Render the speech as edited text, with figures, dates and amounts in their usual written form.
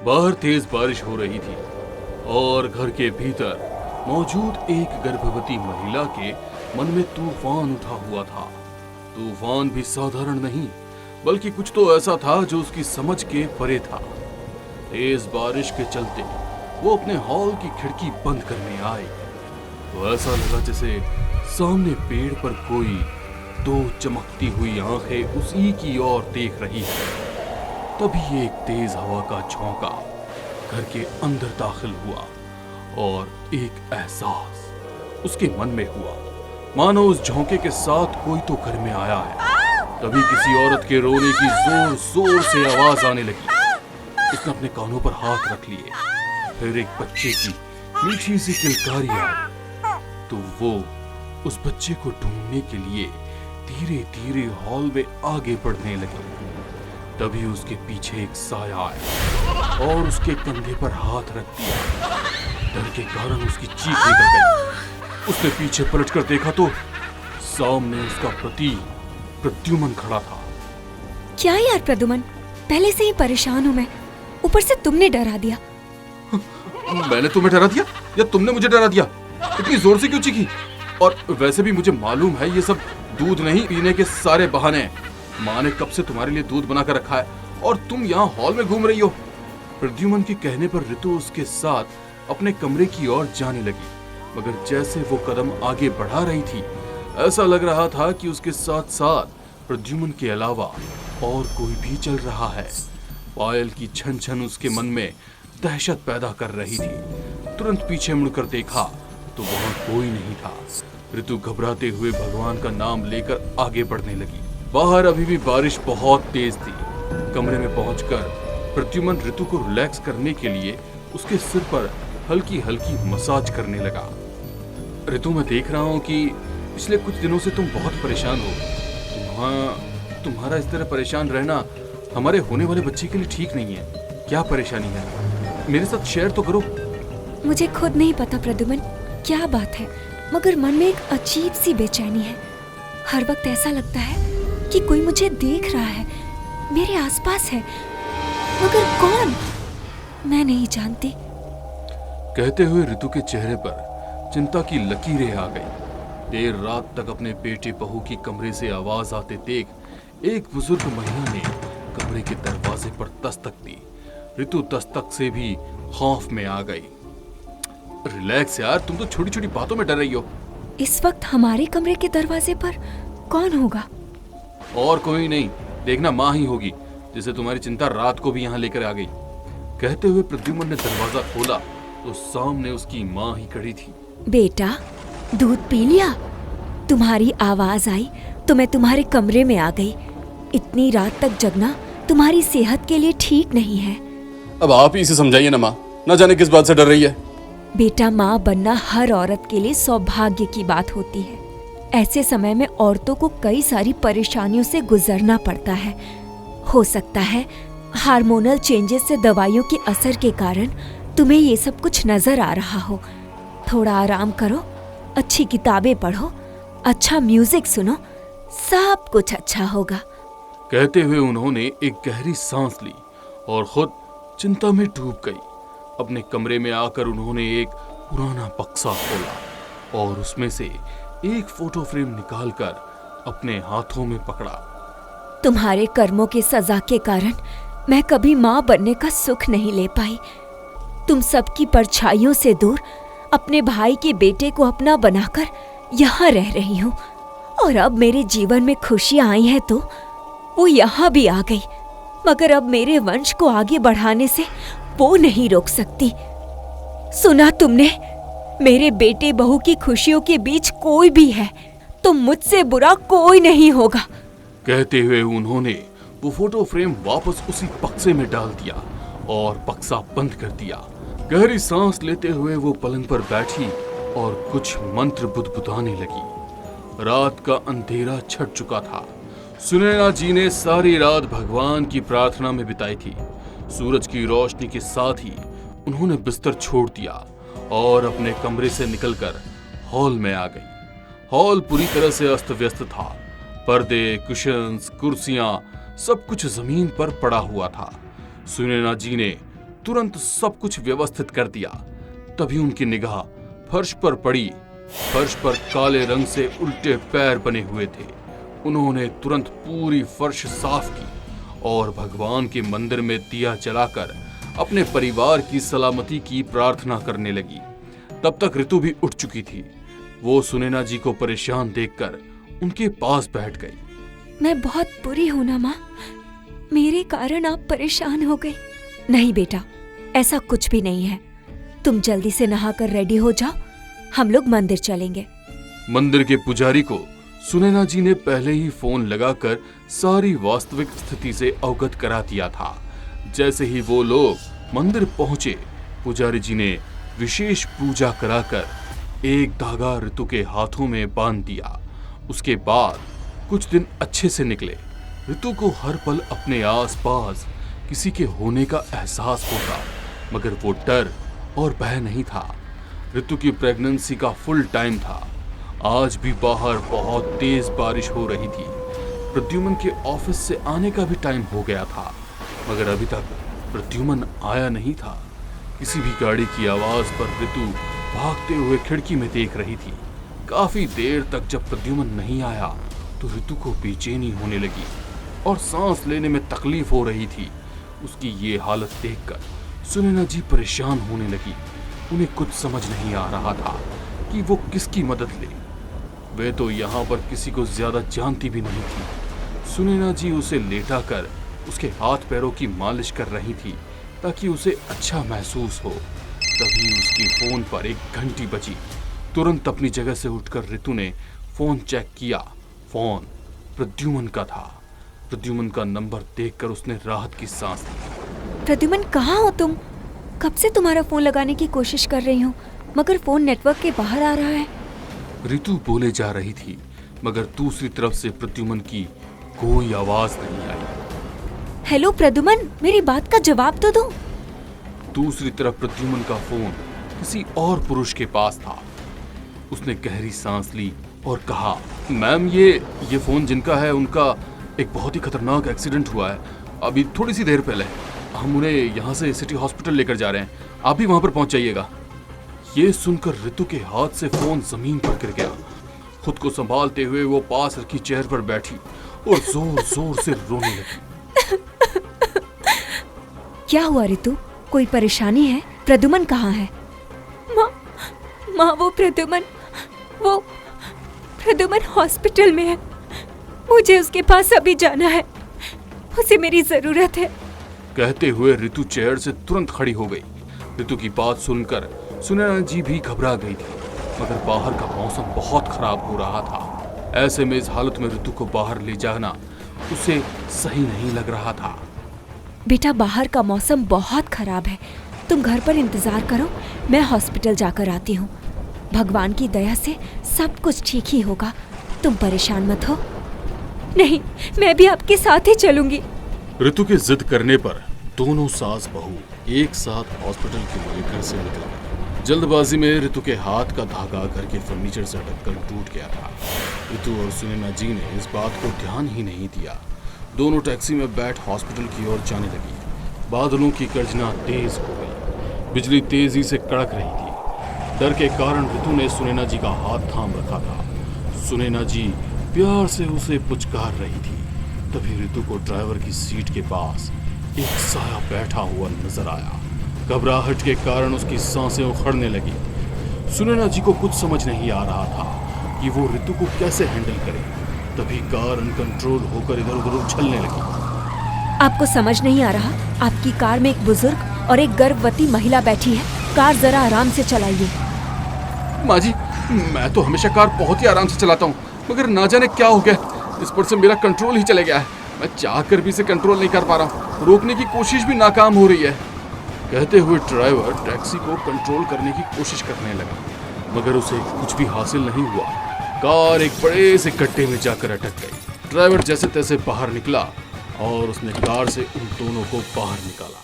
बाहर तेज बारिश हो रही थी और घर के भीतर मौजूद एक गर्भवती महिला के मन में तूफान उठा हुआ था। तूफान भी साधारण नहीं, बल्कि कुछ तो ऐसा था जो उसकी समझ के परे था। तेज बारिश के चलते वो अपने हॉल की खिड़की बंद करने आए तो ऐसा लगा जैसे सामने पेड़ पर कोई दो चमकती हुई आंखें उसी की ओर देख रही है। तभी एक तेज हवा का झोंका घर के अंदर दाखिल हुआ और एक एहसास उसके मन में हुआ, मानो उस झोंके के साथ कोई तो घर में आया है। तभी किसी औरत के रोने की जोर जोर से आवाज आने लगी। उसने अपने कानों पर हाथ रख लिए, फिर एक बच्चे की मीठी सी किलकारी आई तो वो उस बच्चे को ढूंढने के लिए धीरे धीरे हॉल में आगे बढ़ने लगी। तभी उसके पीछे एक साया आया और उसके कंधे पर हाथ रख दिया। डर के कारण उसकी चीख निकल गई। उसने पीछे पलटकर देखा तो सामने उसका पति प्रद्युमन खड़ा था। क्या यार प्रद्युमन, पहले से ही परेशान हूँ मैं, ऊपर से तुमने डरा दिया। मैंने तुम्हें डरा दिया या तुमने मुझे डरा दिया? इतनी जोर से क्यों चीखी? और वैसे भी मुझे मालूम है ये सब दूध नहीं पीने के सारे बहाने हैं। माँ ने कब से तुम्हारे लिए दूध बना कर रखा है और तुम यहाँ हॉल में घूम रही हो। प्रद्युमन के कहने पर ऋतु उसके साथ अपने कमरे की ओर जाने लगी, मगर जैसे वो कदम आगे बढ़ा रही थी ऐसा लग रहा था कि उसके साथ साथ प्रद्युमन के अलावा और कोई भी चल रहा है। पायल की छन छन उसके मन में दहशत पैदा कर रही थी। तुरंत पीछे मुड़कर देखा तो वहां कोई नहीं था। ऋतु घबराते हुए भगवान का नाम लेकर आगे बढ़ने लगी। बाहर अभी भी बारिश बहुत तेज थी। कमरे में पहुंचकर प्रद्युमन ऋतु को रिलैक्स करने के लिए उसके सिर पर हल्की हल्की मसाज करने लगा। ऋतु, मैं देख रहा हूँ कि पिछले कुछ दिनों से तुम बहुत परेशान हो। तुम्हारा इस तरह परेशान रहना हमारे होने वाले बच्चे के लिए ठीक नहीं है। क्या परेशानी है? मेरे साथ शेयर तो करो। मुझे खुद नहीं पता प्रद्युमन क्या बात है, मगर मन में एक अजीब सी बेचैनी है। हर वक्त ऐसा लगता है कि कोई मुझे देख रहा है, मेरे आसपास है, मगर कौन, मैं नहीं जानती। कहते हुए ऋतु के चेहरे पर चिंता की लकीरें आ गई। देर रात तक अपने बेटे बहू की कमरे से आवाज आते देख एक बुजुर्ग महिला ने कमरे के दरवाजे पर दस्तक दी। ऋतु दस्तक से भी खौफ में आ गई। रिलैक्स यार, तुम तो छोटी छोटी बातों में डर रही हो। इस वक्त हमारे कमरे के दरवाजे पर कौन होगा? और कोई नहीं, देखना माँ ही होगी जिसे तुम्हारी चिंता रात को भी यहाँ लेकर आ गई। कहते हुए प्रद्युमन ने दरवाजा खोला तो सामने उसकी माँ ही खड़ी थी। बेटा, दूध पी लिया? तुम्हारी आवाज आई तो मैं तुम्हारे कमरे में आ गई। इतनी रात तक जगना तुम्हारी सेहत के लिए ठीक नहीं है। अब आप ही इसे समझाइए ना माँ, न जाने किस बात से डर रही है। बेटा, माँ बनना हर औरत के लिए सौभाग्य की बात होती है। ऐसे समय में औरतों को कई सारी परेशानियों से गुजरना पड़ता है। हो सकता है हार्मोनल चेंजेस से दवाइयों के असर के कारण तुम्हें ये सब कुछ नजर आ रहा हो। थोड़ा आराम करो, अच्छी किताबें पढ़ो, अच्छा म्यूजिक सुनो, सब कुछ अच्छा होगा। कहते हुए उन्होंने एक गहरी सांस ली और खुद चिंता में डूब गई। अपने कमरे में आकर उन्होंने एक पुराना बक्सा खोला और उसमें से एक फोटो फ्रेम निकालकर अपने हाथों में पकड़ा। तुम्हारे कर्मों के सजा के कारण मैं कभी माँ बनने का सुख नहीं ले पाई। तुम सबकी परछाइयों से दूर अपने भाई के बेटे को अपना बनाकर यहाँ रह रही हूँ, और अब मेरे जीवन में खुशियाँ आई हैं तो वो यहाँ भी आ गई, मगर अब मेरे वंश को आगे बढ़ाने से वो नहीं रोक सकती। सुना तुमने? मेरे बेटे बहू की खुशियों के बीच कोई भी है तो मुझसे बुरा कोई नहीं होगा। कहते हुए उन्होंने वो फोटो फ्रेम वापस उसी बक्से में डाल दिया और बक्सा बंद कर दिया। गहरी सांस लेते हुए वो पलंग पर बैठी और कुछ मंत्र बुदबुदाने लगी। रात का अंधेरा छट चुका था। सुनैना जी ने सारी रात भगवान की प्रार्थना में बिताई थी। सूरज की रोशनी के साथ ही उन्होंने बिस्तर छोड़ दिया और अपने कमरे से निकलकर हॉल में आ गई। हॉल पूरी तरह से अस्त व्यस्त था। पर्दे, कुशन्स, कुर्सियां, सब कुछ जमीन पर पड़ा हुआ था। सुनैना जी ने तुरंत सब कुछ व्यवस्थित कर दिया। तभी उनकी निगाह फर्श पर पड़ी। फर्श पर काले रंग से उल्टे पैर बने हुए थे। उन्होंने तुरंत पूरी फर्श साफ की और भगवान के मंदिर में दिया जलाकर अपने परिवार की सलामती की प्रार्थना करने लगी। तब तक ऋतु भी उठ चुकी थी। वो सुनैना जी को परेशान देखकर उनके पास बैठ गई। मैं बहुत बुरी हूं ना माँ, मेरे कारण आप परेशान हो गए। नहीं बेटा, ऐसा कुछ भी नहीं है। तुम जल्दी से नहाकर रेडी हो जाओ, हम लोग मंदिर चलेंगे। मंदिर के पुजारी को सुनैना जी ने पहले ही फोन लगाकर सारी वास्तविक स्थिति से अवगत करा दिया था। जैसे ही वो लोग मंदिर पहुंचे, पुजारी जी ने विशेष पूजा कराकर एक धागा ऋतु के हाथों में बांध दिया। उसके बाद कुछ दिन अच्छे से निकले। ऋतु को हर पल अपने आसपास किसी के होने का एहसास होता, मगर वो डर और भय नहीं था। ऋतु की प्रेगनेंसी का फुल टाइम था। आज भी बाहर बहुत तेज बारिश हो रही थी। प्रद्युमन के ऑफिस से आने का भी टाइम हो गया था, मगर अभी तक प्रद्युमन आया नहीं था। किसी भी गाड़ी की आवाज पर ऋतु भागते हुए खिड़की में देख रही थी। काफी देर तक जब प्रद्युमन नहीं आया तो ऋतु को बेचैनी होने लगी और सांस लेने में तकलीफ हो रही थी। उसकी ये हालत देखकर सुनैना जी परेशान होने लगी। उन्हें कुछ समझ नहीं आ रहा था कि वो किसकी मदद ले। वे तो यहाँ पर किसी को ज्यादा जानती भी नहीं थी। सुनैना जी उसे लेटाकर उसके हाथ पैरों की मालिश कर रही थी ताकि उसे अच्छा महसूस हो। तभी उसके फोन पर एक घंटी बजी। तुरंत अपनी जगह से उठकर ऋतु ने फोन चेक किया। फोन प्रद्युमन का था। प्रद्युमन का नंबर देखकर उसने राहत की सांस ली। प्रद्युमन, कहाँ हो तुम? कब से तुम्हारा फोन लगाने की कोशिश कर रही हूँ, मगर फोन नेटवर्क के बाहर आ रहा है। ऋतु बोले जा रही थी, मगर दूसरी तरफ से प्रद्युमन की कोई आवाज नहीं आई। हेलो प्रद्युमन, मेरी बात का जवाब तो दो। दूसरी तरफ प्रद्युमन का फोन किसी और पुरुष के पास था। उसने गहरी सांस ली और कहा, मैम ये फोन जिनका है उनका एक बहुत ही खतरनाक एक्सीडेंट हुआ है। अभी थोड़ी सी देर पहले हम उन्हें यहाँ से सिटी हॉस्पिटल लेकर जा रहे हैं। आप भी वहां पर पहुंच जाइएगा। ये सुनकर ऋतु के हाथ से फोन जमीन पर गिर गया। खुद को संभालते हुए वो पास रखी चेयर पर बैठी और जोर जोर से रोने लगी। क्या हुआ ऋतु, कोई परेशानी है? प्रद्युमन कहाँ है? माँ, वो प्रद्युमन हॉस्पिटल में है। मुझे उसके पास अभी जाना है, उसे मेरी जरूरत है। कहते हुए ऋतु चेयर से तुरंत खड़ी हो गई। ऋतु की बात सुनकर सुनैना जी भी घबरा गई थी, मगर बाहर का मौसम बहुत खराब हो रहा था। ऐसे में इस हालत में ऋतु को बाहर ले जाना उसे सही नहीं लग रहा था। बेटा, बाहर का मौसम बहुत खराब है, तुम घर पर इंतजार करो, मैं हॉस्पिटल जाकर आती हूँ। भगवान की दया से सब कुछ ठीक ही होगा, तुम परेशान मत हो। नहीं, मैं भी आपके साथ ही चलूंगी। ऋतु के जिद करने पर दोनों सास बहू एक साथ हॉस्पिटल के लिए घर से निकल गए। जल्दबाजी में ऋतु के हाथ का धागा घर के फर्नीचर से अटककर टूट गया था। ऋतु और सुनैना जी ने इस बात को ध्यान ही नहीं दिया। दोनों टैक्सी में बैठ हॉस्पिटल की ओर जाने लगी। बादलों की गर्जना तेज हो गई। बिजली तेजी से कड़क रही थी। डर के कारण ऋतु ने सुनैना जी का हाथ थाम रखा था। सुनैना जी प्यार से उसे पुचकार रही थी। तभी ऋतु को ड्राइवर की सीट के पास एक साया बैठा हुआ नजर आया। घबराहट के कारण उसकी सांसें उखड़ने लगी। सुनैना जी को कुछ समझ नहीं आ रहा था कि वो ऋतु को कैसे हैंडल करे। तभी कार अनकंट्रोल होकर इधर उधर उछलने लगी। आपको समझ नहीं आ रहा? आपकी कार में एक बुजुर्ग और एक गर्भवती महिला बैठी है। कार जरा आराम से चलाइए। माँ जी, मैं तो हमेशा कार बहुत ही आराम से चलाता हूँ, मगर ना जाने क्या हो गया, इस पर से मेरा कंट्रोल ही चले गया है। मैं चाहकर भी इसे कंट्रोल नहीं कर पा रहा हूँ। रोकने की कोशिश भी नाकाम हो रही है। कहते हुए ड्राइवर टैक्सी को कंट्रोल करने की कोशिश करने लगा, मगर उसे कुछ भी हासिल नहीं हुआ। कार एक बड़े से गड्ढे में जाकर अटक गई। ड्राइवर जैसे तैसे बाहर निकला और उसने कार से उन दोनों को बाहर निकाला।